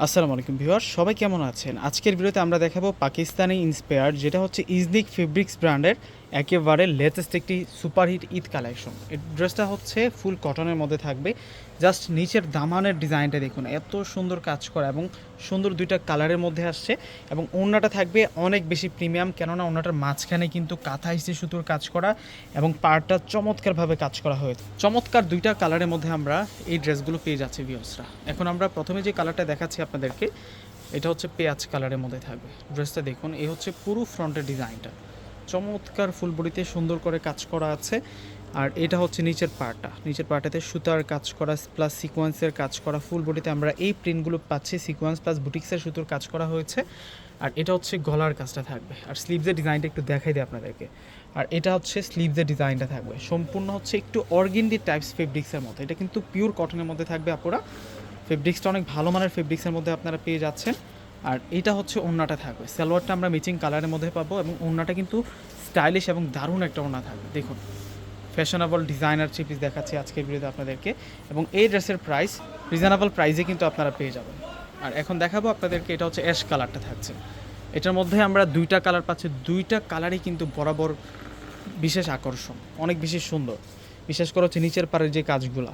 আসসালামু আলাইকুম ভিউয়ার, সবাই কেমন আছেন? আজকের ভিডিওতে আমরা দেখাবো পাকিস্তানি ইন্সপায়ার্ড, যেটা হচ্ছে ইজনিক ফেব্রিক্স ব্র্যান্ডের একেবারে লেটেস্ট একটি সুপারহিট ঈদ কালেকশন। এই ড্রেসটা হচ্ছে ফুল কটনের মধ্যে থাকবে। জাস্ট নিচের দামানের ডিজাইনটা দেখুন, এত সুন্দর কাজ করা এবং সুন্দর দুইটা কালারের মধ্যে আসছে। এবং ওড়নাটা থাকবে অনেক বেশি প্রিমিয়াম, কেননা ওড়নাটার মাঝখানে কিন্তু কাঁথা হিসেবে সুতোর কাজ করা এবং পাড়টা চমৎকারভাবে কাজ করা হয়েছে। চমৎকার দুইটা কালারের মধ্যে আমরা এই ড্রেসগুলো পেয়ে যাচ্ছি ভিউয়ার্সরা। এখন আমরা প্রথমে যে কালারটা দেখাচ্ছি আপনাদেরকে, এটা হচ্ছে পেঁয়াজ কালারের মধ্যে থাকবে। ড্রেসটা দেখুন, এই হচ্ছে পুরো ফ্রন্টের ডিজাইনটা, চমৎকার ফুল বডিতে সুন্দর করে কাজ করা আছে। আর এটা হচ্ছে নিচের পার্টটাতে সুতার কাজ করা প্লাস সিকোয়েন্সের কাজ করা। ফুল বডিতে আমরা এই প্রিন্টগুলো পাচ্ছি, সিকোয়েন্স প্লাস বুটিক্সের সুতোর কাজ করা হয়েছে। আর এটা হচ্ছে গলার কাজটা থাকবে। আর স্লিভসের ডিজাইনটা একটু দেখাই দিই আপনাদেরকে। আর এটা হচ্ছে স্লিভসের ডিজাইনটা থাকবে, সম্পূর্ণ হচ্ছে একটু অর্গেন্ডি টাইপস ফেব্রিক্সের মতো। এটা কিন্তু পিওর কটনের মধ্যে থাকবে আপুরা। ফেব্রিক্সটা অনেক ভালো মানের ফেব্রিক্সের মধ্যে আপনারা পেয়ে যাচ্ছেন। আর এটা হচ্ছে ওড়নাটা থাকবে, সালোয়ারটা আমরা ম্যাচিং কালারের মধ্যে পাবো এবং ওড়নাটা কিন্তু স্টাইলিশ এবং দারুণ একটা ওড়না থাকবে। দেখুন, ফ্যাশনেবল ডিজাইনার থ্রি পিস দেখাচ্ছি আজকের ভিডিওতে আপনাদেরকে। এবং এই ড্রেসের প্রাইস রিজনেবল প্রাইসে কিন্তু আপনারা পেয়ে যাবেন। আর এখন দেখাবো আপনাদেরকে, এটা হচ্ছে অ্যাশ কালারটা থাকছে। এটার মধ্যে আমরা দুইটা কালার পাচ্ছি, দুইটা কালারই কিন্তু বরাবর বিশেষ আকর্ষণ, অনেক বেশি সুন্দর। বিশেষ করে হচ্ছে নিচের পাড়ের যে কাজগুলা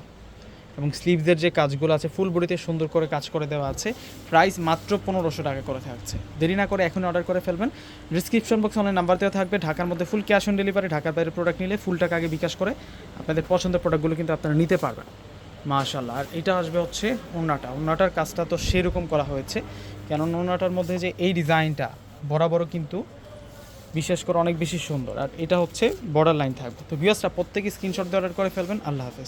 এবং স্লিভসের যে কাজগুলো আছে, ফুল বডিতে সুন্দর করে কাজ করে দেওয়া আছে। প্রাইস মাত্র 1500 টাকা করে থাকছে। দেরি না করে এখন অর্ডার করে ফেলবেন। ডিসক্রিপশন বক্সে অনলাইন নাম্বার দেওয়া থাকবে। ঢাকার মধ্যে ফুল ক্যাশ অন ডেলিভারি, ঢাকার বাইরে প্রোডাক্ট নিলে ফুল টাকা আগে বিকাশ করে আপনাদের পছন্দের প্রোডাক্টগুলো কিন্তু আপনারা নিতে পারবেন। মাশাআল্লাহ। আর এটা আসবে হচ্ছে ওড়নাটার কাজটা তো সেরকম করা হয়েছে, কেননা ওড়নাটার মধ্যে যে এই ডিজাইনটা বরাবরও কিন্তু বিশেষ করে অনেক বেশি সুন্দর। আর এটা হচ্ছে বর্ডার লাইন থাকবে। তো ভিউয়ার্সরা প্রত্যেকে স্ক্রিনশট দিয়ে অর্ডার করে ফেলবেন। আল্লাহ হাফেজ।